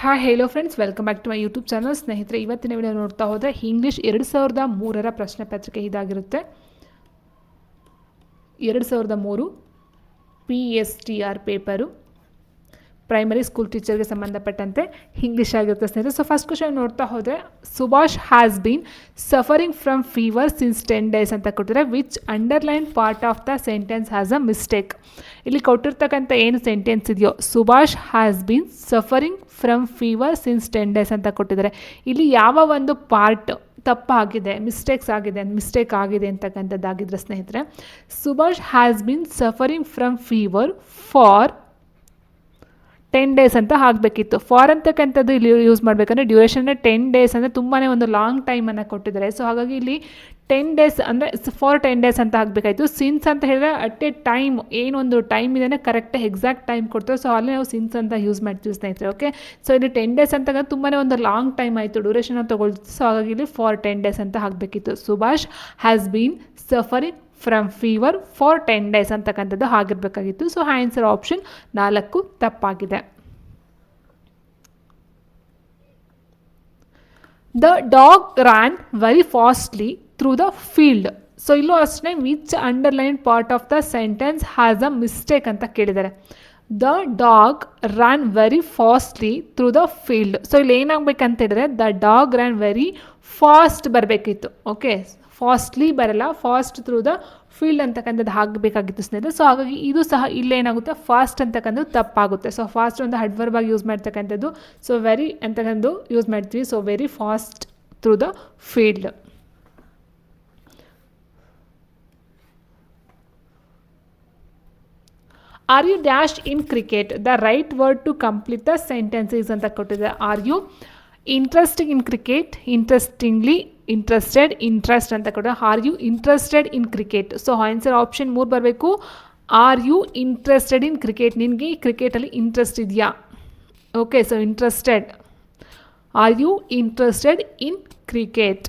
Hi hello friends, welcome back to my YouTube channel. ಸ್ನೇಹಿತರೆ, ಇವತ್ತಿನ video ನೋಡ್ತಾ ಹೋದರೆ ಇಂಗ್ಲೀಷ್ 2003 ಪ್ರಶ್ನೆ ಪತ್ರಿಕೆ ಇದಾಗಿರುತ್ತೆ. 2003 PSTR ಪೇಪರು, ಪ್ರೈಮರಿ ಸ್ಕೂಲ್ ಟೀಚರ್ಗೆ ಸಂಬಂಧಪಟ್ಟಂತೆ ಇಂಗ್ಲೀಷ್ ಆಗಿರುತ್ತೆ ಸ್ನೇಹಿತರೆ. ಸೊ ಫಸ್ಟ್ ಕ್ವಶನ್ ನೋಡ್ತಾ ಹೋದರೆ, Subhash has been suffering from fever since 10 days ಅಂತ ಕೊಟ್ಟಿದ್ದಾರೆ. Which underline part of the sentence has a mistake. ಇಲ್ಲಿ ಕೊಟ್ಟಿರ್ತಕ್ಕಂಥ ಏನು ಸೆಂಟೆನ್ಸ್ ಇದೆಯೋ, Subhash has been suffering from fever since 10 days ಅಂತ ಕೊಟ್ಟಿದ್ದಾರೆ. ಇಲ್ಲಿ ಯಾವ ಒಂದು ಪಾರ್ಟ್ ತಪ್ಪಾಗಿದೆ, ಮಿಸ್ಟೇಕ್ ಆಗಿದೆ ಅಂತಕ್ಕಂಥದ್ದಾಗಿದ್ರೆ ಸ್ನೇಹಿತರೆ, Subhash has been suffering from fever for 10 days ಅಂತ ಹಾಕಬೇಕಿತ್ತು. ಫಾರ್ ಅಂತಕ್ಕಂಥದ್ದು ಇಲ್ಲಿ ಯೂಸ್ ಮಾಡಬೇಕಂದ್ರೆ ಡ್ಯೂರೇಷನ್ 10 days ಅಂದರೆ ತುಂಬಾ ಒಂದು ಲಾಂಗ್ ಟೈಮನ್ನು ಕೊಟ್ಟಿದ್ದಾರೆ. ಸೊ ಹಾಗಾಗಿ ಇಲ್ಲಿ 10 days ಅಂದರೆ ಫಾರ್ 10 days ಅಂತ ಹಾಕಬೇಕಾಯಿತು. ಸಿನ್ಸ್ ಅಂತ ಹೇಳಿದ್ರೆ ಅಟ್ ಎ ಟೈಮ್, ಏನೊಂದು ಟೈಮ್ ಇದೆ ಕರೆಕ್ಟಾಗಿ ಎಕ್ಸಾಕ್ಟ್ ಟೈಮ್ ಕೊಡ್ತಾರೆ. ಸೊ ಅಲ್ಲಿ ನಾವು ಸಿನ್ಸ್ ಅಂತ ಯೂಸ್ ಮಾಡ್ತೀವಿ ಸ್ನೇಹಿತರೆ. ಓಕೆ, ಸೊ ಇಲ್ಲಿ 10 days ಅಂತ ತುಂಬಾ ಒಂದು ಲಾಂಗ್ ಟೈಮ್ ಆಯಿತು, ಡ್ಯೂರೇಷನ್ ತೊಗೊಳ್ತೀವಿ. ಸೊ ಹಾಗಾಗಿ ಇಲ್ಲಿ ಫಾರ್ 10 days ಅಂತ ಹಾಕಬೇಕಿತ್ತು. Subhash has been suffering from fever for 10 days ಅಂತಕ್ಕಂಥದ್ದು ಆಗಿರಬೇಕಾಗಿತ್ತು. ಸೊ ಆನ್ಸರ್ ಆಪ್ಷನ್ 4 ತಪ್ಪಾಗಿದೆ. The dog ran very fastly through the field. So ಇಲ್ಲೂ ಅಷ್ಟೇ which underline part of the sentence has a mistake ಅಂತ ಕೇಳಿದ್ದಾರೆ. The dog ran very fastly through the field. So ಇಲ್ಲಿ ಏನಾಗಬೇಕಂತ ಹೇಳಿದ್ರೆ the dog ran very fast ಬರಬೇಕಿತ್ತು. Okay, fastly ಬರಲ್ಲ, fast through the field ಅಂತಕ್ಕಂಥದ್ದು ಆಗಬೇಕಾಗಿತ್ತು ಸ್ನೇಹಿತರೆ. ಸೊ ಹಾಗಾಗಿ ಇದು ಸಹ ಇಲ್ಲೇನಾಗುತ್ತೆ, ಫಾಸ್ಟ್ ಅಂತಕ್ಕಂಥದ್ದು ತಪ್ಪಾಗುತ್ತೆ. ಸೊ ಫಾಸ್ಟ್ ಒಂದು ಅಡ್ವರ್ಬ್ ಆಗಿ ಯೂಸ್ ಮಾಡ್ತಕ್ಕಂಥದ್ದು. ಸೊ ವೆರಿ ಅಂತಕ್ಕಂಥದ್ದು ಯೂಸ್ ಮಾಡ್ತೀವಿ. So very fast through the field. Are you dash in cricket, the right word to complete the sentences ಅಂತ ಕೊಟ್ಟಿದೆ. Are you interesting in cricket, interestingly, interested, interest ಅಂತ ಕೊಟ್ಟರೆ. Are you interested in cricket. So answer option 3 ಬರಬೇಕು. Are you interested in cricket, ನಿನಗೆ ಕ್ರಿಕೆಟಲ್ಲಿ interest ಇದೆಯಾ? Okay, so interested. Are you interested in cricket.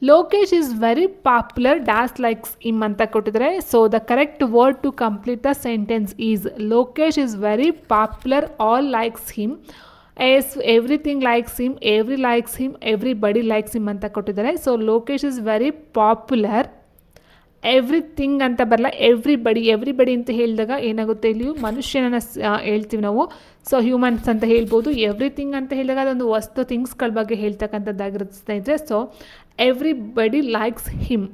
Lokesh is very popular dash likes him ಅಂತ ಕೊಟ್ಟಿದ್ದಾರೆ. So the correct word to complete the sentence is Lokesh is very popular, all likes him, everything likes him, every likes him, everybody likes him ಅಂತ ಕೊಟ್ಟಿದ್ದಾರೆ. So Lokesh is very popular, everything ಅಂತ ಬರಲ್ಲ, everybody ಅಂತ ಹೇಳಿದಾಗ ಏನಾಗುತ್ತೆ, ಇಲ್ಲಿ ಮನುಷ್ಯನನ್ನು ಹೇಳ್ತೀವಿ ನಾವು. ಸೊ ಹ್ಯೂಮನ್ಸ್ ಅಂತ ಹೇಳ್ಬೋದು. ಎವ್ರಿಥಿಂಗ್ ಅಂತ ಹೇಳಿದಾಗ ಅದೊಂದು ವಸ್ತು, ಥಿಂಗ್ಸ್ಗಳ ಬಗ್ಗೆ ಹೇಳ್ತಕ್ಕಂಥದ್ದಾಗಿರುತ್ತೆ ಸ್ನೇಹಿತರೆ. So everybody likes him,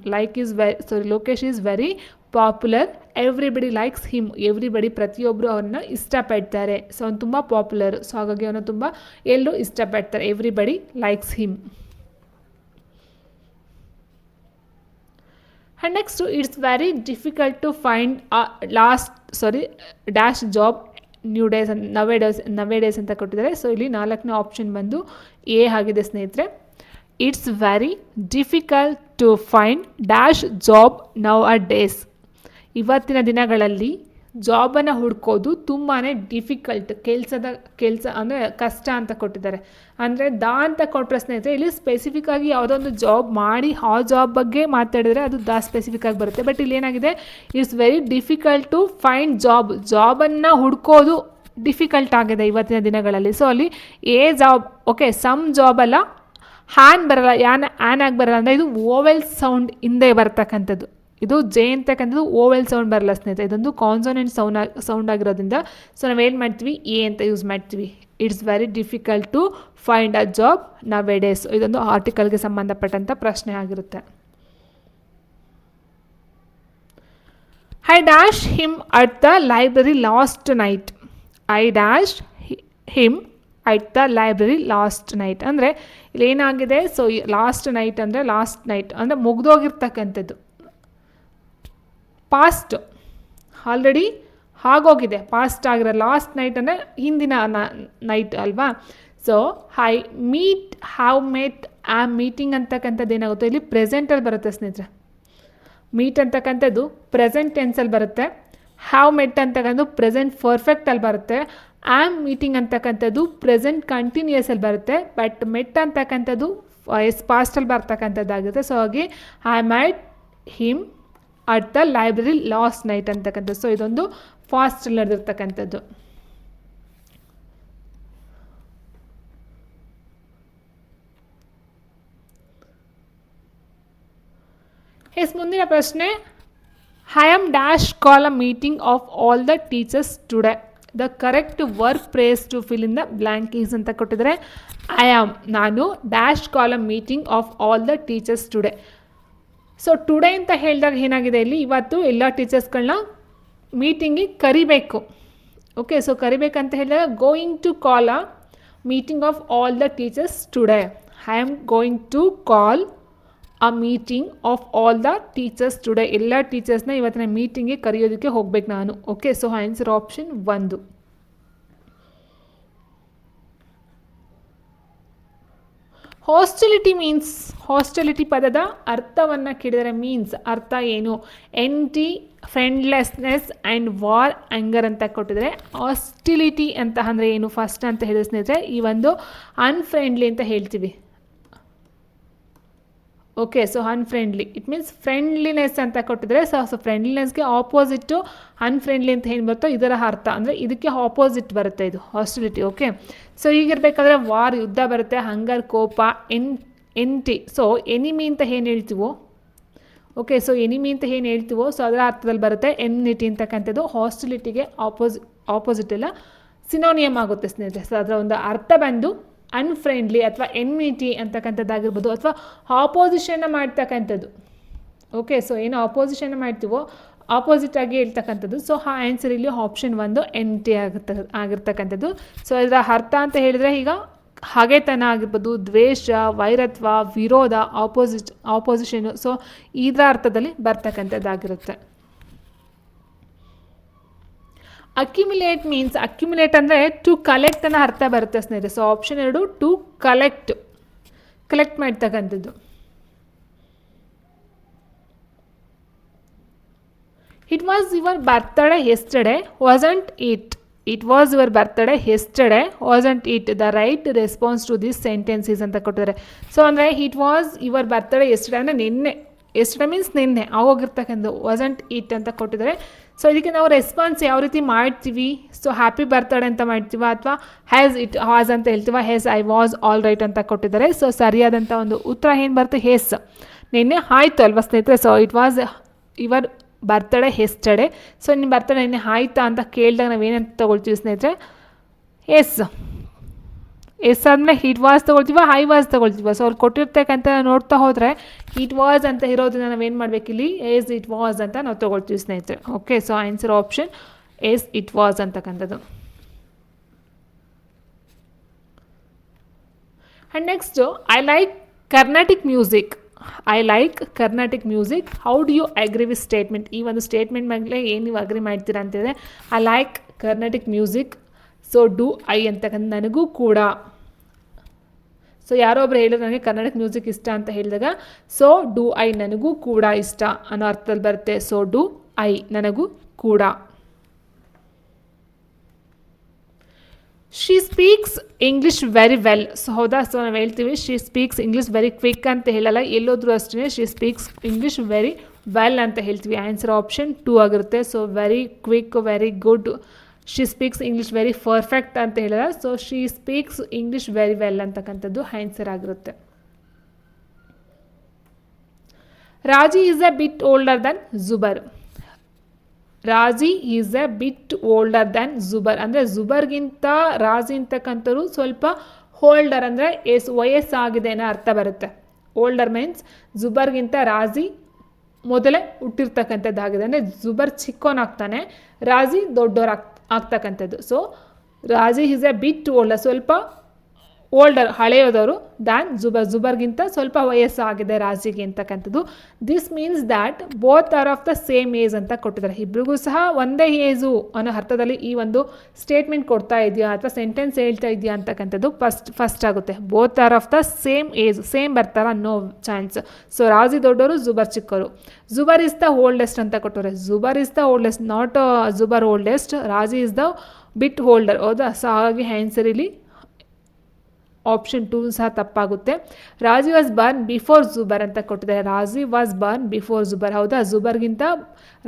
Lokesh is very popular, everybody likes him, everybody ಪ್ರತಿಯೊಬ್ಬರು ಅವನ್ನ ಇಷ್ಟಪಡ್ತಾರೆ. ಸೊ ಅವನು ತುಂಬ ಪಾಪ್ಯುಲರ್. ಸೊ ಹಾಗಾಗಿ ಅವನು ತುಂಬ ಎಲ್ಲರೂ ಇಷ್ಟಪಡ್ತಾರೆ. Everybody likes him. And next, it's very difficult to find dash job nowadays ಅಂತ ಕೊಟ್ಟಿದ್ದಾರೆ. ಸೊ ಇಲ್ಲಿ 4ನೇ ಆಪ್ಷನ್ ಬಂದು ಎ ಆಗಿದೆ ಸ್ನೇಹಿತರೆ. It's very difficult to find dash job now a days. ಇವತ್ತಿನ ದಿನಗಳಲ್ಲಿ ಜಾಬನ್ನು ಹುಡ್ಕೋದು ತುಂಬಾ ಡಿಫಿಕಲ್ಟ್, ಕೆಲಸ ಅಂದರೆ ಕಷ್ಟ ಅಂತ ಕೊಟ್ಟಿದ್ದಾರೆ. ಅಂದರೆ ಅಂತ ಕೊಟ್ಟರೆ ಸ್ನೇಹಿತರೆ, ಇಲ್ಲಿ ಸ್ಪೆಸಿಫಿಕ್ ಆಗಿ ಯಾವುದೊಂದು ಜಾಬ್ ಮಾಡಿ ಆ ಜಾಬ್ ಬಗ್ಗೆ ಮಾತಾಡಿದ್ರೆ ಅದು ಸ್ಪೆಸಿಫಿಕ್ ಆಗಿ ಬರುತ್ತೆ. ಬಟ್ ಇಲ್ಲಿ ಏನಾಗಿದೆ, it's very difficult to find ಜಾಬನ್ನು ಹುಡ್ಕೋದು ಡಿಫಿಕಲ್ಟ್ ಆಗಿದೆ ಇವತ್ತಿನ ದಿನಗಳಲ್ಲಿ. ಸೊ ಅಲ್ಲಿ ಜಾಬ್, ಓಕೆ, ಸಮ್ ಜಾಬ್ ಅಲ್ಲ, ಹ್ಯಾನ್ ಬರಲ್ಲ, ಆ್ಯನ್ ಆಗಿ ಬರಲ್ಲ, ಅಂದರೆ ಇದು ಓವೆಲ್ ಸೌಂಡ್ ಹಿಂದೆ ಬರ್ತಕ್ಕಂಥದ್ದು. ಇದು ಜೆ ಅಂತಕ್ಕಂಥದ್ದು ಓವೆಲ್ ಸೌಂಡ್ ಬರಲ್ಲ ಸ್ನೇಹಿತರೆ, ಇದೊಂದು ಕಾನ್ಸೋನೆಂಟ್ ಸೌಂಡ್ ಆಗಿರೋದ್ರಿಂದ ಸೊ ನಾವೇನು ಮಾಡ್ತೀವಿ, ಎ ಅಂತ ಯೂಸ್ ಮಾಡ್ತೀವಿ. It's very difficult to find a job now a days. ಇದೊಂದು ಆರ್ಟಿಕಲ್ಗೆ ಸಂಬಂಧಪಟ್ಟಂಥ ಪ್ರಶ್ನೆ ಆಗಿರುತ್ತೆ. I dash him at the library last night. I dash him at the library last night ಅಂದರೆ ಇಲ್ಲಿ ಏನಾಗಿದೆ, ಸೊ ಲಾಸ್ಟ್ ನೈಟ್ ಅಂದರೆ ಮುಗ್ದೋಗಿರ್ತಕ್ಕಂಥದ್ದು, ಪಾಸ್ಟ್, ಆಲ್ರೆಡಿ ಆಗೋಗಿದೆ, ಪಾಸ್ಟ್ ಆಗಿರೋ. ಲಾಸ್ಟ್ ನೈಟ್ ಅಂದರೆ ಹಿಂದಿನ ನೈಟ್ ಅಲ್ವಾ. ಸೊ ಹ್ಯಾವ್ ಮೇಟ್ ಮೀಟಿಂಗ್ ಅಂತಕ್ಕಂಥದ್ದು ಏನಾಗುತ್ತೆ, ಇಲ್ಲಿ ಪ್ರೆಸೆಂಟಲ್ಲಿ ಬರುತ್ತೆ ಸ್ನೇಹಿತರೆ. ಮೀಟ್ ಅಂತಕ್ಕಂಥದ್ದು ಪ್ರೆಸೆಂಟ್ ಟೆನ್ಸಲ್ಲಿ ಬರುತ್ತೆ. ಹ್ಯಾವ್ ಮೆಟ್ ಅಂತಕ್ಕಂಥದ್ದು ಪ್ರೆಸೆಂಟ್ ಪರ್ಫೆಕ್ಟಲ್ಲಿ ಬರುತ್ತೆ. ಮೀಟಿಂಗ್ ಅಂತಕ್ಕಂಥದ್ದು ಪ್ರೆಸೆಂಟ್ ಕಂಟಿನ್ಯೂಯಸಲ್ಲಿ ಬರುತ್ತೆ. ಬಟ್ ಮೆಟ್ ಅಂತಕ್ಕಂಥದ್ದು ಪಾಸ್ಟಲ್ಲಿ ಬರ್ತಕ್ಕಂಥದ್ದಾಗುತ್ತೆ. ಸೊ ಹಾಗೆ I met him at the library last night ಅಂತಕ್ಕಂಥದ್ದು. ಸೊ ಇದೊಂದು ಫಾಸ್ಟ್ ನಡೆದಿರ್ತಕ್ಕಂಥದ್ದು. ಎಸ್, ಮುಂದಿನ ಪ್ರಶ್ನೆ. I am dash call a meeting of all the teachers today. The correct word phrase to fill in the blank is ಅಂತ ಕೊಟ್ಟಿದ್ದಾರೆ. I am, ನಾನು, dash call a meeting of all the teachers today. So today ಅಂತ ಹೇಳಿದಾಗ ಏನಾಗಿದೆ ಇಲ್ಲಿ, ಇವತ್ತು ಎಲ್ಲ ಟೀಚರ್ಸ್ಗಳನ್ನ ಮೀಟಿಂಗಿಗೆ ಕರಿಬೇಕು. ಓಕೆ, ಸೊ ಕರಿಬೇಕಂತ ಹೇಳಿದಾಗ going to call a meeting of all the teachers today. I am going to call a meeting of all the teachers today. ಎಲ್ಲ ಟೀಚರ್ಸ್ನ ಇವತ್ತಿನ ಮೀಟಿಂಗ್ಗೆ ಕರೆಯೋದಕ್ಕೆ ಹೋಗ್ಬೇಕು ನಾನು. Okay, so answer option 1. Hostility means, hostility ಪದದ ಅರ್ಥವನ್ನು ಕೇಳಿದರೆ ಮೀನ್ಸ್ ಅರ್ಥ ಏನು? Enmity, friendlessness and war, anger ಅಂತ ಕೊಟ್ಟಿದ್ದಾರೆ. ಹಾಸ್ಟಿಲಿಟಿ ಅಂತ ಅಂದರೆ ಏನು ಫಸ್ಟ್ ಅಂತ ಹೇಳಿದ ಸ್ನೇಹಿತರೆ, ಈ ಒಂದು ಅನ್ಫ್ರೆಂಡ್ಲಿ ಅಂತ ಹೇಳ್ತೀವಿ. Okay, so unfriendly it means friendliness ಅಂತ ಕೊಟ್ಟಿದ್ದಾರೆ. ಸೊ ಫ್ರೆಂಡ್ಲಿನೆಸ್ಗೆ ಆಪೋಸಿಟ್ಟು ಅನ್ಫ್ರೆಂಡ್ಲಿ ಅಂತ ಏನು ಬರುತ್ತೋ ಇದರ ಅರ್ಥ ಅಂದರೆ ಇದಕ್ಕೆ ಆಪೋಸಿಟ್ ಬರುತ್ತೆ ಇದು ಹಾಸ್ಟಿಲಿಟಿ. ಓಕೆ, ಸೊ ಹೀಗಿರಬೇಕಾದ್ರೆ ವಾರ್, ಯುದ್ಧ ಬರುತ್ತೆ, ಹಂಗರ್, ಕೋಪ, ಎಂಟಿ. ಸೊ ಎನಿಮಿ ಅಂತ ಏನು ಹೇಳ್ತೀವೋ, ಓಕೆ, ಸೊ ಎನಿಮಿ ಅಂತ ಏನು ಹೇಳ್ತೀವೋ ಸೊ ಅದರ ಅರ್ಥದಲ್ಲಿ ಬರುತ್ತೆ ಎನ್ನಿಟಿ ಅಂತಕ್ಕಂಥದ್ದು. ಹಾಸ್ಟಿಲಿಟಿಗೆ ಆಪೋಸಿಟ್ ಎಲ್ಲ ಸಿನೋನಿಯಮ್ ಆಗುತ್ತೆ ಸ್ನೇಹಿತರೆ. ಸೊ ಅದರ ಒಂದು ಅರ್ಥ ಬಂದು ಅನ್ಫ್ರೆಂಡ್ಲಿ ಅಥವಾ ಎನ್ಮಿಟಿ ಅಂತಕ್ಕಂಥದ್ದಾಗಿರ್ಬೋದು, ಅಥವಾ ಆಪೋಸಿಷನ್ನ ಮಾಡ್ತಕ್ಕಂಥದ್ದು. ಓಕೆ, ಸೊ ಏನು ಆಪೋಸಿಷನ್ನ ಮಾಡ್ತೀವೋ ಆಪೋಸಿಟಾಗಿ ಹೇಳ್ತಕ್ಕಂಥದ್ದು. ಸೊ ಆ ಆನ್ಸರ್ ಇಲ್ಲಿ ಆಪ್ಷನ್ 1 ಎನ್ಟಿ ಆಗಿರ್ತಕ್ಕಂಥದ್ದು. ಸೊ ಇದರ ಅರ್ಥ ಅಂತ ಹೇಳಿದರೆ ಈಗ ಹಗೆತನ ಆಗಿರ್ಬೋದು, ದ್ವೇಷ, ವೈರತ್ವ, ವಿರೋಧ, ಆಪೋಸಿಷನು. ಸೊ ಇದರ ಅರ್ಥದಲ್ಲಿ ಬರ್ತಕ್ಕಂಥದ್ದಾಗಿರುತ್ತೆ. ಅಕ್ಯುಮಿಲೇಟ್ ಮೀನ್ಸ್, ಅಕ್ಯುಮಿಲೇಟ್ ಅಂದರೆ ಟು ಕಲೆಕ್ಟ್ ಅನ್ನೋ ಅರ್ಥ ಬರುತ್ತೆ ಸ್ನೇಹಿತರೆ. ಸೊ ಆಪ್ಷನ್ 2 ಟು ಕಲೆಕ್ಟ್ ಮಾಡ್ತಕ್ಕಂಥದ್ದು. It was your birthday yesterday wasn't it. It was your birthday yesterday wasn't it. The right response to this sentences ಅಂತ ಕೊಟ್ಟಿದ್ದಾರೆ. ಸೊ ಅಂದರೆ it was your birthday yesterday ಅಂದರೆ ನಿನ್ನೆ, ಯೆಸ್ಟರ್ಡೇ ಮೀನ್ಸ್ ನಿನ್ನೆ, ಆಗೋಗಿರ್ತಕ್ಕಂಥದ್ದು. Wasn't it ಅಂತ ಕೊಟ್ಟಿದ್ದಾರೆ. So ಇದಕ್ಕೆ ನಾವು ರೆಸ್ಪಾನ್ಸ್ ಯಾವ ರೀತಿ ಮಾಡ್ತೀವಿ? ಸೊ ಹ್ಯಾಪಿ ಬರ್ತ್ಡೇ ಅಂತ ಮಾಡ್ತೀವ, ಅಥವಾ ಹ್ಯಾಸ್ ಇಟ್ ವಾಸ್ ಅಂತ ಹೇಳ್ತೀವ, ಹೆಸ್ ಐ ವಾಸ್ ಆಲ್ ರೈಟ್ ಅಂತ ಕೊಟ್ಟಿದ್ದಾರೆ. ಸೊ ಸರಿಯಾದಂಥ ಒಂದು ಉತ್ತರ ಏನು ಬರುತ್ತೆ? ಹೆಸ್, ನಿನ್ನೆ ಆಯಿತು ಅಲ್ವಾ ಸ್ನೇಹಿತರೆ. So it was your birthday yesterday. So ನಿಮ್ಮ ಬರ್ತ್ಡೇ ನಿನ್ನೆ ಆಯಿತಾ ಅಂತ ಕೇಳಿದಾಗ ನಾವೇನಂತ ತೊಗೊಳ್ತೀವಿ ಸ್ನೇಹಿತರೆ? ಎಸ್ ಆದಮೇಲೆ ಇಟ್ ವಾಸ್ ತೊಗೊಳ್ತೀವ, ಐ ವಾಸ್ ತೊಗೊಳ್ತೀವ. ಸೊ ಅವ್ರು ಕೊಟ್ಟಿರ್ತಕ್ಕಂಥ ನೋಡ್ತಾ ಹೋದರೆ ಇಟ್ ವಾಸ್ ಅಂತ ಇರೋದನ್ನ ನಾವೇನು ಮಾಡಬೇಕಿಲ್ಲಿ? ಎಸ್ ಇಟ್ ವಾಸ್ ಅಂತ ನಾವು ತೊಗೊಳ್ತೀವಿ ಸ್ನೇಹಿತರೆ. Okay, so answer option yes it was ಅಂತಕ್ಕಂಥದ್ದು. And next, I like Carnatic music. I like Carnatic music. How do you agree with statement? ಈ ಒಂದು ಸ್ಟೇಟ್ಮೆಂಟ್ ಮೇಲೆ ಏನು ನೀವು ಅಗ್ರಿ ಮಾಡ್ತೀರಾ ಅಂತಿದೆ. I like Carnatic music. So do I ಅಂತಕ್ಕಂಥ ನನಗೂ ಕೂಡ. ಸೊ ಯಾರೋ ಒಬ್ರು ಹೇಳಿದ್ರು ನನಗೆ ಕರ್ನಾಟಕ ಮ್ಯೂಸಿಕ್ ಇಷ್ಟ ಅಂತ ಹೇಳಿದಾಗ ಸೊ ಡು ಐ ನನಗೂ ಕೂಡ ಇಷ್ಟ ಅನ್ನೋ ಅರ್ಥದಲ್ಲಿ ಬರುತ್ತೆ. ಸೊ ಡು ಐ ನನಗೂ ಕೂಡ. She speaks English very well. So ಹೌದಾ? ಸೊ ನಾವು ಹೇಳ್ತೀವಿ she speaks English very quick ಅಂತ ಹೇಳಲ್ಲ, ಎಲ್ಲೋದ್ರೂ ಅಷ್ಟೇ she speaks English very well ಅಂತ ಹೇಳ್ತೀವಿ. ಆನ್ಸರ್ ಆಪ್ಷನ್ 2 ಆಗಿರುತ್ತೆ. So very quick, very good. She speaks English very perfect ಅಂತ ಹೇಳಿದ. So she speaks English very well ಅಂತಕ್ಕಂಥದ್ದು ಆನ್ಸರ್ ಆಗಿರುತ್ತೆ. Raji is a bit older than Zubair. Raji is a bit older than Zubair ಅಂದರೆ ಜುಬರ್ಗಿಂತ ರಾಜಿ ಅಂತಕ್ಕಂಥವ್ರು ಸ್ವಲ್ಪ ಹೋಲ್ಡರ್ ಅಂದರೆ ವಯಸ್ಸಾಗಿದೆ ಅನ್ನೋ ಅರ್ಥ ಬರುತ್ತೆ. ಓಲ್ಡರ್ ಮೀನ್ಸ್ ಜುಬರ್ಗಿಂತ ರಾಜಿ ಮೊದಲೇ ಹುಟ್ಟಿರ್ತಕ್ಕಂಥದ್ದಾಗಿದೆ. ಅಂದರೆ ಜುಬರ್ ಚಿಕ್ಕೋನಾಗ್ತಾನೆ, ರಾಜಿ ದೊಡ್ಡೋರು ಆಗ್ತಕ್ಕಂಥದ್ದು. ಸೊ ರಾಜಿ ಈಸ್ ಎ ಬಿಟ್ ಓಲ್ಡರ್, ಸ್ವಲ್ಪ ಓಲ್ಡರ್ ಹಳೆಯದವರು ದ್ಯಾನ್ ಜುಬರ್ಗಿಂತ ಸ್ವಲ್ಪ ವಯಸ್ಸಾಗಿದೆ ರಾಜಿಗೆ ಅಂತಕ್ಕಂಥದ್ದು. This means that both are of the same age ಅಂತ ಕೊಟ್ಟಿದ್ದಾರೆ. ಇಬ್ಬರಿಗೂ ಸಹ ಒಂದೇ ಏಜು ಅನ್ನೋ ಅರ್ಥದಲ್ಲಿ ಈ ಒಂದು ಸ್ಟೇಟ್ಮೆಂಟ್ ಕೊಡ್ತಾ ಇದೆಯಾ ಅಥವಾ ಸೆಂಟೆನ್ಸ್ ಹೇಳ್ತಾ ಇದೆಯಾ ಅಂತಕ್ಕಂಥದ್ದು ಫಸ್ಟ್ ಆಗುತ್ತೆ. Both are of the same age, same ಬರ್ತಾರ? No chance. ಸೊ ರಾಜಿ ದೊಡ್ಡವರು, ಜುಬರ್ ಚಿಕ್ಕವರು. ಜುಬರ್ ಇಸ್ ದ ಓಲ್ಡೆಸ್ಟ್ ಅಂತ ಕೊಟ್ಟವ್ರೆ. Zubair is the oldest, not Zubair oldest. Raji is the bit older. ಹೌದಾ? ಸೊ ಹಾಗಾಗಿ ಆನ್ಸರ್ ಇಲ್ಲಿ ಆಪ್ಷನ್ 2 ಸಹ ತಪ್ಪಾಗುತ್ತೆ. ರಾಜಿ ವಾಸ್ ಬಾರ್ನ್ ಬಿಫೋರ್ ಜುಬರ್ ಅಂತ ಕೊಟ್ಟಿದ್ದಾರೆ. ರಾಜಿ ವಾಸ್ ಬಾರ್ನ್ ಬಿಫೋರ್ ಜುಬರ್, ಹೌದಾ? ಜುಬರ್ಗಿಂತ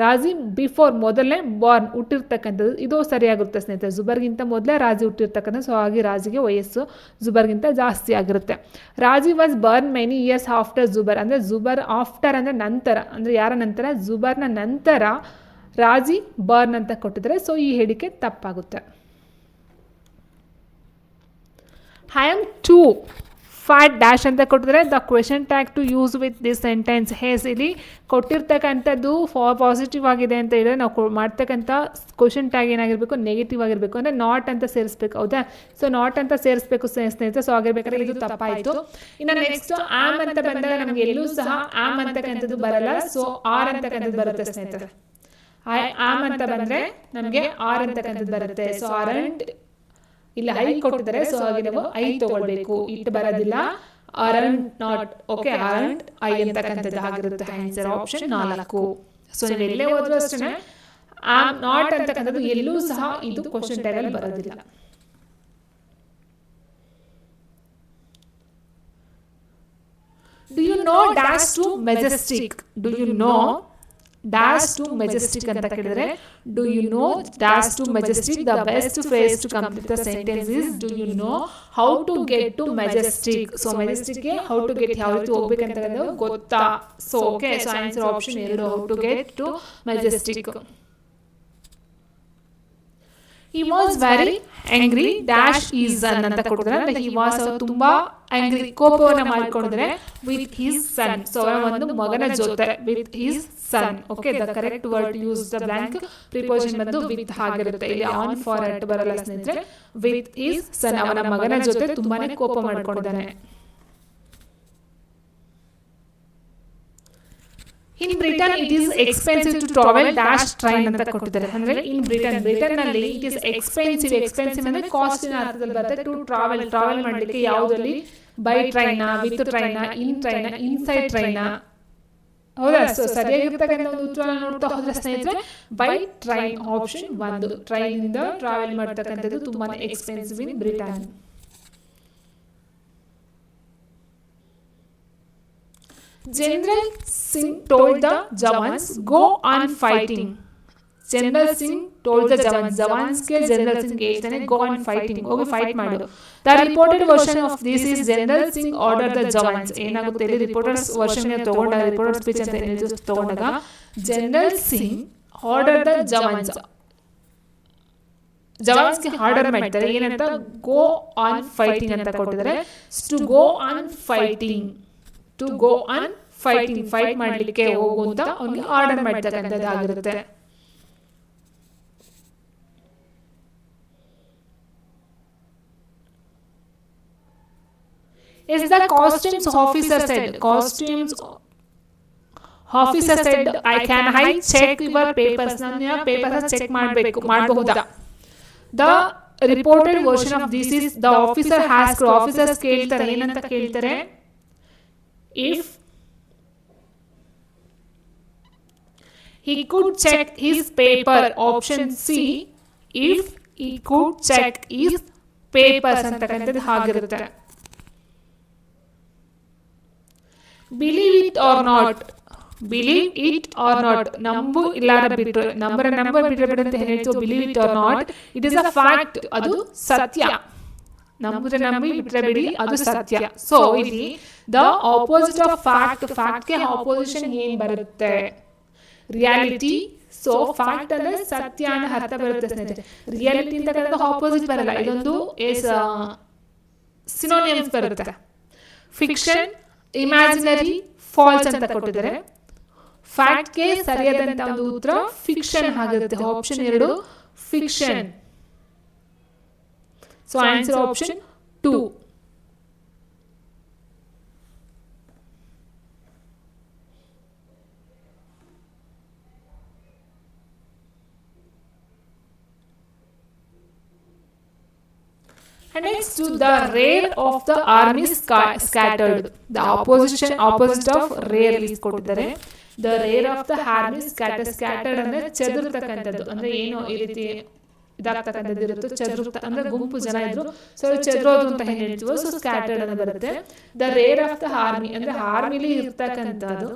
ರಾಜಿ ಬಿಫೋರ್, ಮೊದಲೇ ಬಾರ್ನ್, ಹುಟ್ಟಿರ್ತಕ್ಕಂಥದ್ದು. ಇದು ಸರಿಯಾಗಿರುತ್ತೆ ಸ್ನೇಹಿತರೆ. ಜುಬರ್ಗಿಂತ ಮೊದಲೇ ರಾಜಿ ಹುಟ್ಟಿರ್ತಕ್ಕಂಥದ್ದು. ಸೊ ಹಾಗೆ ರಾಜಿಗೆ ವಯಸ್ಸು ಜುಬರ್ಗಿಂತ ಜಾಸ್ತಿ ಆಗಿರುತ್ತೆ. Raji was born many years after Zubair, ಅಂದರೆ ಜುಬರ್ ಆಫ್ಟರ್ ಅಂದರೆ ನಂತರ, ಅಂದರೆ ಯಾರ ನಂತರ? ಜುಬರ್ನ ನಂತರ ರಾಜಿ ಬಾರ್ನ್ ಅಂತ ಕೊಟ್ಟಿದ್ದಾರೆ. ಸೊ ಈ ಹೇಳಿಕೆ ತಪ್ಪಾಗುತ್ತೆ. I am too fat dash ಅಂತ ಕೊಟ್ಟಿದ್ರೆ the question tag to use with this sentence has. ಇಲ್ಲಿ ಕೊಟ್ಟಿರ್ತಕ್ಕಂಥದ್ದು ಪಾಸಿಟಿವ್ ಆಗಿದೆ ಅಂತ ಹೇಳಿದ್ರೆ ನಾವು ಮಾಡ್ತಕ್ಕಂಥ ಕ್ವೆಶನ್ ಟ್ಯಾಗ್ ಏನಾಗಿರಬೇಕು? ನೆಗೆಟಿವ್ ಆಗಿರಬೇಕು, ಅಂದರೆ ನಾಟ್ ಅಂತ ಸೇರಿಸ್ಬೇಕು, ಹೌದಾ? ಸೊ ನಾಟ್ ಅಂತ ಸೇರಿಸ್ಬೇಕು ಸ್ನೇಹಿತರೆ. ಸೊ ಆಗಿರ್ಬೇಕಾದ್ರೆ ಇದು ತಪ್ಪಾಯಿತು. ಇನ್ನು ನೆಕ್ಸ್ಟ್ ಆಮ್ ಅಂತ ಬಂದಾಗ ನಮಗೆ ಎಲ್ಲೂ ಸಹ ಆಮ್ ಅಂತಕ್ಕಂಥದ್ದು ಬರಲ್ಲ. ಸೊ ಆರ್ ಅಂತಕ್ಕಂಥದ್ದು ಬರುತ್ತೆ ಸ್ನೇಹಿತರೆ. ಐ ಆಮ್ ಅಂತ ಬಂದರೆ ನಮಗೆ ಆರ್ ಅಂತಕ್ಕಂಥದ್ದು ಬರುತ್ತೆ. ಸೊ ಆರಂಟ್ ಇಲ್ಲಿ ಐ ಕೊಟ್ಟಿದ್ದಾರೆ. ಸೊ ಹಾಗೆ ನಾವು ಐ ತಗೊಳ್ಬೇಕು, ಇಟ್ ಬರೋದಿಲ್ಲ. ಅರಂಟ್ ನಾಟ್, ಓಕೆ, ಅರಂಟ್ ಐ ಅಂತಕ್ಕಂಥದ್ದು ಆಗಿರುತ್ತೆ ಆನ್ಸರ್ ಆಪ್ಷನ್ 4. ಸೊ ನೀವು ಎಲ್ಲೇ ಹೋದ್ರೂ ಅಷ್ಟೇ ಆಮ್ ನಾಟ್ ಅಂತಕ್ಕಂಥದ್ದು ಎಲ್ಲೂ ಸಹ ಇದು ಕ್ವಶನ್ ಟ್ಯಾಗ್ ಅಲ್ಲಿ ಬರೋದಿಲ್ಲ. Do you know dash to Majestic? Do you know dash to Majestic ಅಂತ ಕೇಳಿದ್ರೆ do you know dash to Majestic, the best phrase to complete the sentence is do you know how to get to Majestic. So ಮೆಜೆಸ್ಟಿಕ್ಗೆ how to get, ಯಾವ ರೀತಿ ಹೋಗ್ಬೇಕಂತ ಗೊತ್ತಾ? So okay, so answer option 2, how to get to Majestic. He was very angry dash his son ಅಂತ ಕೊಟ್ಟಿದ್ದಾರೆ. he was ತುಂಬಾ angry, ಕೋಪವನ್ನು ಮಾಡಿಕೊಂಡಿದ್ದಾರೆ with his son. ಸೊ ಒಂದು ಮಗನ ಜೊತೆ with his son. okay, the correct word to use the blank preposition ಬಂದು with ಆಗಿರುತ್ತೆ. ಇಲ್ಲಿ on for at ಬರಲ್ಲ ಸ್ನೇಹಿತರೆ. with his son, ಅವನ ಮಗನ ಜೊತೆ ತುಂಬಾನೇ ಕೋಪ ಮಾಡಿಕೊಂಡಿದ್ದಾನೆ. In Britain it is expensive to travel dash train ಅಂತ ಕೊಟ್ಟಿದ್ದಾರೆ. ಅಂದ್ರೆ ಇನ್ ಬ್ರಿಟನ್ ನಲ್ಲಿ ಇಟ್ ಈಸ್ ಎಕ್ಸ್ಪೆನ್ಸಿವ್ ಅಂದ್ರೆ ಕಾಸ್ಟಿನ ಅರ್ಥದಲ್ಲಿ ಬರುತ್ತೆ. ಟು ಟ್ರಾವೆಲ್ ಮಾಡಲಿಕ್ಕೆ ಯಾವುದರಲ್ಲಿ? ಬೈ ಟ್ರೈನಾ, ವಿತ್ ಟ್ರೈನಾ, ಇನ್ ಟ್ರೈನಾ, ಇನ್ಸೈಡ್ ಟ್ರೈನಾ? ಹೌದಾ? ಸೊ ಸರಿಯಾಗಿರ್ತಕ್ಕಂಥ ಒಂದು ಉತ್ತರ ನೋಡ್ತಾ ಹೋದ್ರೆ ಸ್ನೇಹಿತರೆ ಬೈ ಟ್ರೈನ್ ಆಪ್ಷನ್ 1. ಟ್ರೈನ್ ಇಂದ ಟ್ರಾವೆಲ್ ಮಾಡ್ತಕ್ಕಂಥದ್ದು ತುಂಬಾನೇ expensive in Britain. General Singh told the Jawans, go on fighting. General Singh told the Jawans ke General Singh ಹೇಳ್ತಾನೆ go on fighting, ಹೋಗಿ ಫೈಟ್ ಮಾಡು. The reported version of this is General Singh ordered the Jawans. ಏನಾಗುತ್ತೆ ಇಲ್ಲಿ reporters version ತಗೊಂಡಾಗ, reporter speech ಅಂತ ಏನಿದೆ ತಗೊಂಡಾಗ General Singh ordered the Jawans. ಜವಾನ್ಸ್ಗೆ ಆರ್ಡರ್ ಮಾಡ್ತಾರೆ ಏನಂತ? ಗೋ ಆನ್ ಫೈಟಿಂಗ್ ಅಂತ ಕೊಟ್ಟಿದ್ದಾರೆ. To go on fighting, to go on fighting, fight ಮಾಡಲಿಕ್ಕೆ ಹೋಗು ಅಂತ ಅವನಿಗೆ ಆರ್ಡರ್ ಮಾಡ್ತಕ್ಕಂಥದ್ದಾಗಿರುತ್ತೆ. Is the costumes officer said, costumes officer said, can I check your papers? ನನ್ನ ಪೇಪರ್ಸ್ ಚೆಕ್ ಮಾಡಬಹುದಾ? The reported version of this is the officer has, officers ಕೇಳ್ತಾರೆ ಏನಂತ ಕೇಳ್ತಾರೆ? If he could check his paper, option C, if he could check his papers ಅಂತಕ್ಕಂಥದ್ದು ಆಗಿರುತ್ತೆ. Believe it or not, believe it or not, ನಂಬು ಇಲ್ಲಾರ ಬಿಟ್ಟು ನಂಬರ್ ಬಿಟ್ಟರೆ ಅಂತ ಹೇಳ್ತೀವಿ. Believe it or not, it is a fact, ಅದು ಸತ್ಯ. ನಂಬಿದ್ರೆ ನಂಬಿ, ಬಿಟ್ಟರೆ ಬಿಡಿ, ಅದು ಸತ್ಯ. ಸೊ ಇಲ್ಲಿ ದ ಆಪೋಸಿಟ್ ಆಫ್ ಫ್ಯಾಕ್ಟ್, ಫ್ಯಾಕ್ಟ್ಗೆ ಆಪೋಸಿಷನ್ ಏನ್ ಬರುತ್ತೆ? ರಿಯಾಲಿಟಿ. ಸೊ ಫ್ಯಾಕ್ಟ್ ಅಂದ್ರೆ ಸತ್ಯ ಅನ್ನೋ ಅರ್ಥ ಬರುತ್ತೆ ಸ್ನೇಹಿತರೆ. ರಿಯಾಲಿಟಿ ಅಂತ ಆಪೋಸಿಟ್ ಬರಲ್ಲ, ಇದೊಂದು ಸಿನೋನಿಮ್ಸ್ ಬರುತ್ತೆ. ಫಿಕ್ಷನ್, ಇಮ್ಯಾಜಿನರಿ, ಫಾಲ್ಸ್ ಅಂತ ಕೊಟ್ಟಿದ್ದಾರೆ. ಫ್ಯಾಕ್ಟ್ಗೆ ಸರಿಯಾದಂತ ಒಂದು ಉತ್ತರ ಫಿಕ್ಷನ್ ಆಗಿರುತ್ತೆ. Option 2 fiction. So answer option 2. And next to the rear of the army scattered. The opposite of rear is ಕೊಟ್ಟಿದ್ದಾರೆ. The rear of the army scattered ಅಂದ್ರೆ ಚದುರ್ತಕ್ಕಂಥದ್ದು, ಅಂದ್ರೆ ಏನು ಈ ರೀತಿ ಇದಾಗ್ತಕ್ಕಂಥದ್ದು ಇರುತ್ತೆ. ಚದುರು ಅಂದ್ರೆ ಗುಂಪು ಜನ ಇದ್ರು, ಸೊ ಚದುರೋದು ಅಂತ ಏನು ಹೇಳ್ತೀವೋ, ಸೊ ಸ್ಕ್ಯಾಟರ್ಡ್ ಅಂತ ಬರುತ್ತೆ. The rear of the army ಅಂದ್ರೆ ಆರ್ಮಿಲಿ ಇರ್ತಕ್ಕಂಥದ್ದು,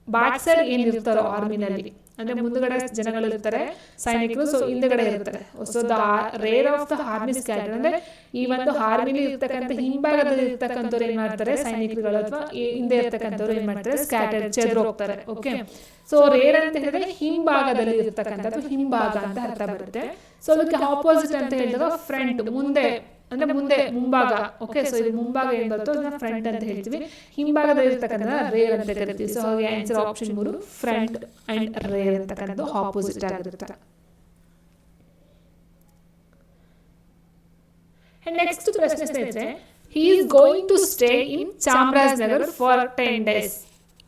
ಬ್ಯಾಕ್ ಸೈಡ್ ಏನಿರ್ತಾರೋ ಆರ್ಮಿನಲ್ಲಿ ಅಂದ್ರೆ ಮುಂದುಗಡೆ ಜನಗಳು ಇರ್ತಾರೆ ಸೈನಿಕರು, ಸೊ ಹಿಂದುಗಡೆ ಇರ್ತಾರೆ. So the rear of the army scattered ಅಂದ್ರೆ ಈ ಒಂದು ಆರ್ಮಿಲಿ ಇರ್ತಕ್ಕಂಥ ಹಿಂಭಾಗದಲ್ಲಿ ಇರ್ತಕ್ಕಂಥವ್ರು ಏನ್ ಮಾಡ್ತಾರೆ, ಸೈನಿಕರುಗಳು ಅಥವಾ ಹಿಂದೆ ಇರ್ತಕ್ಕಂಥವ್ರು ಏನ್ ಮಾಡ್ತಾರೆ, ಸ್ಕ್ಯಾಟರ್ಡ್ ಚೆದ್ರು ಹೋಗ್ತಾರೆ. ಓಕೆ, ಸೊ ರೇರ್ ಅಂತ ಹೇಳಿದ್ರೆ ಹಿಂಭಾಗದಲ್ಲಿ ಇರ್ತಕ್ಕಂಥದ್ದು, ಹಿಂಭಾಗ ಅಂತ ಅರ್ಥ ಬರುತ್ತೆ. ಸೊ ಅದಕ್ಕೆ ಆಪೋಸಿಟ್ ಅಂತ ಹೇಳಿದಾಗ ಫ್ರಂಟ್, ಮುಂದೆ ಅಂದ್ರೆ ಮುಂಭಾಗ. ಓಕೆ, ಸೊ ಇದು ಮುಂಭಾಗ ಏನ್ ಬರುತ್ತೋ ಅದನ್ನ ಫ್ರಂಟ್ ಅಂತ ಹೇಳ್ತೀವಿ, ಹಿಂಭಾಗದಲ್ಲಿ ಇರ್ತಕ್ಕಂಥ ರೇರ್ ಅಂತ ಕರಿತೀವಿ. ಸೊ ಹಾಗೆ answer option 3 front and rear ಅಂತಕ್ಕಂಥದ್ದು ಆಪೋಸಿಟ್ ಆಗಿರುತ್ತೆ. ನೆಕ್ಸ್ಟ್ ಪ್ರಶ್ನೆ ಸ್ನೇಹಿತರೆ, he is going to stay in Chamarajanagar for 10 days.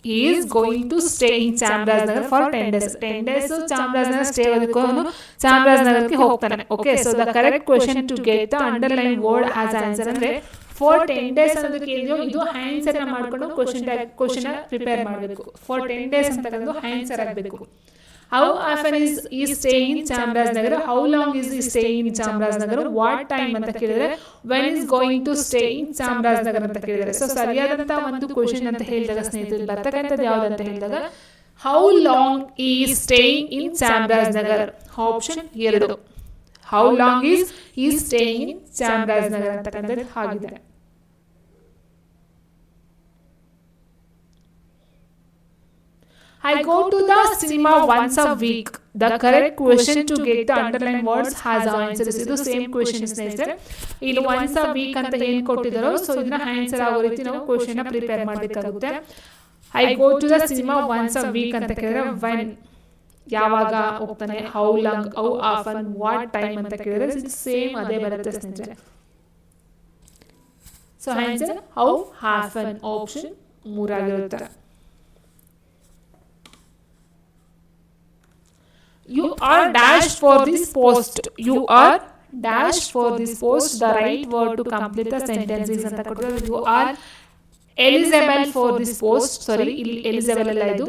He is going to stay in Chamarajanagar for 10 days. 10 days Chamarajanagar stay ಆಗೋದಕ್ಕೂ ಅವನು ಚಾಮರಾಜನಗರಕ್ಕೆ ಹೋಗ್ತಾನೆ. Okay, so the correct question to get the underline word as answer ಅಂದ್ರೆ for 10 days ಅನ್ನೋದಕ್ಕೆ ಏನಿದೆಯೋ ಇದು answer ಮಾಡ್ಕೊಂಡು question prepare ಮಾಡಬೇಕು. ಫಾರ್ 10 days ಅಂತಕ್ಕಂಥದ್ದು ಆನ್ಸರ್ ಆಗಬೇಕು. How often is he staying in Chamarajanagar? How long is he staying in Chamarajanagar? What time ಅಂತ ಕೇಳಿದ್ರೆ when is going to stay in Chamarajanagar ಅಂತ ಕೇಳಿದರೆ. ಸೊ ಸರಿಯಾದಂತ ಒಂದು ಕ್ವೆಶ್ಚನ್ ಅಂತ ಹೇಳಿದಾಗ ಸ್ನೇಹಿತರೆ ಬರ್ತಕ್ಕಂಥದ್ದು ಯಾವ್ದು ಅಂತ ಹೇಳಿದಾಗ how long he is staying in Chamarajanagar. Option 2 how long is he staying in Chamarajanagar ಅಂತಕ್ಕಂಥದ್ದು ಆಗಿದೆ. I go to the cinema once a week. The correct question to get the underlined words has answers. ಇದು same question ಸ್ನೇಹಿತರೆ. ಇಲ್ಲಿ once a week ಅಂತ ಏನು ಕೊಟ್ಟಿದ್ದಾರೋ so ಇದನ್ನ answer ಆಗೋ ರೀತಿ ನಾವು ಕ್ವೆಶ್ಚನ್ ಪ್ರಿಪೇರ್ ಮಾಡಬೇಕಾಗುತ್ತೆ. I go to the cinema once a week ಅಂತ ಕೇಳಿದ್ರೆ when ಯಾವಾಗ ಹೋಗ್ತಾನೆ, how long, how often, what time ಅಂತ ಕೇಳಿದ್ರೆ ಇದು ಸೇಮ್ ಅದೇ ಬರುತ್ತೆ ಸ್ನೇಹಿತರೆ. So answer how often option 3 ಆಗಿರುತ್ತೆ. You are dashed for this post. You are dashed for this post. The right word to complete the sentence is ಅಂತ ಕೊಟ್ಟಿದ್ದಾರೆ. You are eligible for this post. Sorry, eligible ಅಲ್ಲ ಇದು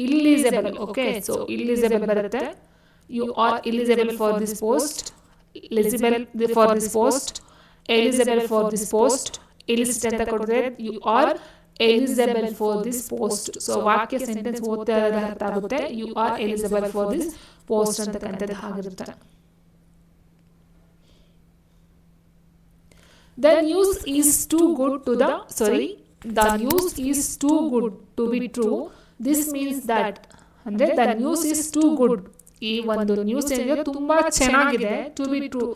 eligible. Okay, so eligible ಬರುತ್ತೆ. You are eligible for this post. Eligible for this post. Eligible for this post. Illicit ಅಂತ ಕೊಟ್ಟಿದ್ದಾರೆ. You are eligible for this post. So ವಾಕ್ಯ sentence ಓದ್ತಾ ಇರೋದು ಅರ್ಥ ಆಗುತ್ತೆ. You are eligible for this post ಅಂತಕ್ಕಂಥದ್ದು ಆಗಿರುತ್ತೆ. The news is too good to the the news is too good to be true. This means that ಅಂದ್ರೆ the news is too good. ಈ ಒಂದು ನ್ಯೂಸ್ ಏನಿದೆ ತುಂಬಾ ಚೆನ್ನಾಗಿದೆ, to be true.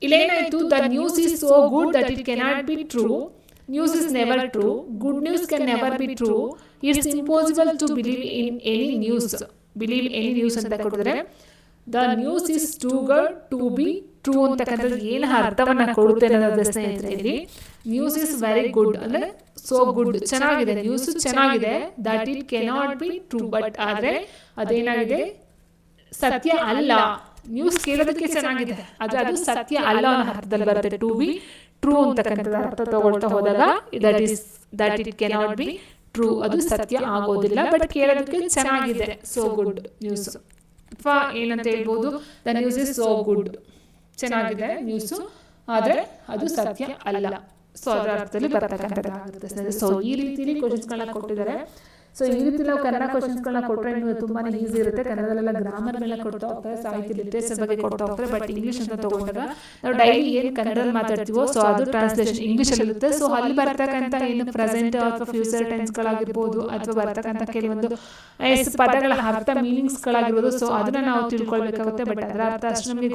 ಇಲ್ಲೇನಾಯ್ತು, the news is so good that it cannot be true. News is never true. Good news can never be true. It's impossible to believe in any news. Believe any news ಅಂತ ಕೊಡಿದ್ರೆ the news is too good to be true ಅಂತಕ್ಕಂಥದ್ದು ಏನು ಅರ್ಥವನ್ನ ಕೊಡುತ್ತೆ ಅನ್ನೋದು ಸ್ನೇಹಿತರೆ, ಇಲ್ಲಿ news is very good ಅಂದ್ರೆ ಸೋ ಗುಡ್, ಚೆನ್ನಾಗಿದೆ, ನ್ಯೂಸ್ ಚೆನ್ನಾಗಿದೆ, that it cannot be true. But ಆದ್ರೆ ಅದೇನಾಗಿದೆ, ಸತ್ಯ ಅಲ್ಲ. ನ್ಯೂಸ್ ಕೇಳೋದಕ್ಕೆ ಚೆನ್ನಾಗಿದೆ ಆದ್ರೆ ಅದು ಸತ್ಯ ಅಲ್ಲ ಅನ್ನೋ ಅರ್ಥದಲ್ಲಿ ಬರುತ್ತೆ. ಟು ಬಿ ಟ್ರೂ ಅಂತಕ್ಕಂಥದ್ದು ಅರ್ಥ ತಗೊಳ್ತಾ ಹೋದಾಗ that it cannot be true, ಅದು ಸತ್ಯ ಆಗೋದಿಲ್ಲ, ಬಟ್ ಕೇಳೋದಕ್ಕೆ ಚೆನ್ನಾಗಿದೆ, ಸೋ ಗುಡ್ ನ್ಯೂಸ್. ಅಥವಾ ಏನಂತ ಹೇಳ್ಬೋದು, the news is so good, ಚೆನ್ನಾಗಿದೆ ನ್ಯೂಸು ಆದರೆ ಅದು ಸತ್ಯ ಅಲ್ಲ. ಸೊ ಅದರ ಅರ್ಥದಲ್ಲಿ ಬರ್ತಕ್ಕಂಥದ್ದಾಗುತ್ತೆ. ಸೊ ಈ ರೀತಿಯಲ್ಲಿ ಕ್ವಶನ್ಸ್ಗಳನ್ನ ಕೊಟ್ಟಿದ್ದಾರೆ. ಸೊ ಈ ರೀತಿ ನಾವು ಕನ್ನಡ ಕ್ವಶನ್ಸ್ಗಳನ್ನ ಕೊಟ್ಟರೆ ನೀವು ತುಂಬಾ ಈಸಿ ಇರುತ್ತೆ. ಕನ್ನಡದಲ್ಲೆಲ್ಲ ಗ್ರಾಮರ್ ಮೇಲೆ ಕೊಡ್ತಾ ಹೋಗ್ತಾರೆ, ಸಾಹಿತ್ಯ ಲಿಟ್ರೇಚರ್ ಬಗ್ಗೆ ಕೊಡ್ತಾ ಹೋಗ್ತಾರೆ. ಬಟ್ ಇಂಗ್ಲೀಷ್ ಅಂತ ತಗೊಂಡಾಗ ನಾವು ಡೈಲಿ ಏನು ಕನ್ನಡದಲ್ಲಿ ಮಾತಾಡ್ತೀವೋ ಸೊ ಅದು ಟ್ರಾನ್ಸ್ಲೇಷನ್ ಇಂಗ್ಲೀಷಲ್ಲಿ ಇರುತ್ತೆ. ಸೊ ಅಲ್ಲಿ ಬರ್ತಕ್ಕಂಥ ಏನು ಪ್ರೆಸೆಂಟ್ ಅಥವಾ ಫ್ಯೂಚರ್ ಟೆನ್ಸ್ಗಳಾಗಿರ್ಬೋದು ಅಥವಾ ಬರ್ತಕ್ಕಂಥ ಕೆಲವೊಂದು ಪದಗಳ ಅರ್ಥ ಮೀನಿಂಗ್ಸ್ಗಳಾಗಿರ್ಬೋದು, ಸೊ ಅದನ್ನ ನಾವು ತಿಳ್ಕೊಳ್ಬೇಕಾಗುತ್ತೆ. ಬಟ್ ಅದರ ಅರ್ಥ ಅಷ್ಟು ನಮಗೆ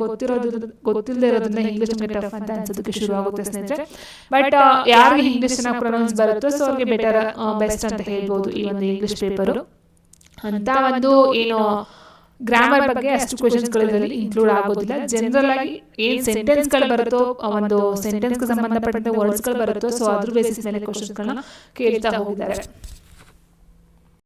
ಗೊತ್ತಿಲ್ಲದೆ ಇರೋದ್ರಿಂದ ಇಂಗ್ಲೀಷ್ ನಮಗೆ ಟಫ್ ಅಂತ ಅನ್ಸೋದಕ್ಕೆ ಶುರು ಆಗುತ್ತೆ ಸ್ನೇಹಿತರೆ. ಬಟ್ ಯಾರಿಗೆ ಇಂಗ್ಲೀಷ್ ಚೆನ್ನಾಗಿ ಪ್ರೊನೌನ್ಸ್ ಬರುತ್ತೋ ಸೊ ಅವ್ರಿಗೆ ಬೆಸ್ಟ್ ಅಂತ ಹೇಳ್ಬೋದು ಈ ಒಂದು ಇಂಗ್ಲಿಷ್ ಪೇಪರು. ಅಂತ ಒಂದು ಏನು ಗ್ರಾಮರ್ ಬಗ್ಗೆ ಅಷ್ಟು ಕ್ವೆಶನ್ಸ್ಗಳು ಇದರಲ್ಲಿ ಇನ್ಕ್ಲೂಡ್ ಆಗೋದಿಲ್ಲ. ಜನರಲ್ ಆಗಿ ಏನು ಸೆಂಟೆನ್ಸ್ಗಳು ಬರುತ್ತೋ, ಒಂದು ಸೆಂಟೆನ್ಸ್ಗೆ ಸಂಬಂಧಪಟ್ಟಂತೆ ವರ್ಡ್ಸ್ಗಳು ಬರುತ್ತೋ ಸೊ ಅದ್ರ ಬೇಸಿಸ್ ಮೇಲೆ ಕ್ವೆಶನ್ಸ್ಗಳನ್ನ ಕೇಳ್ತಾ ಹೋಗಿದ್ದಾರೆ.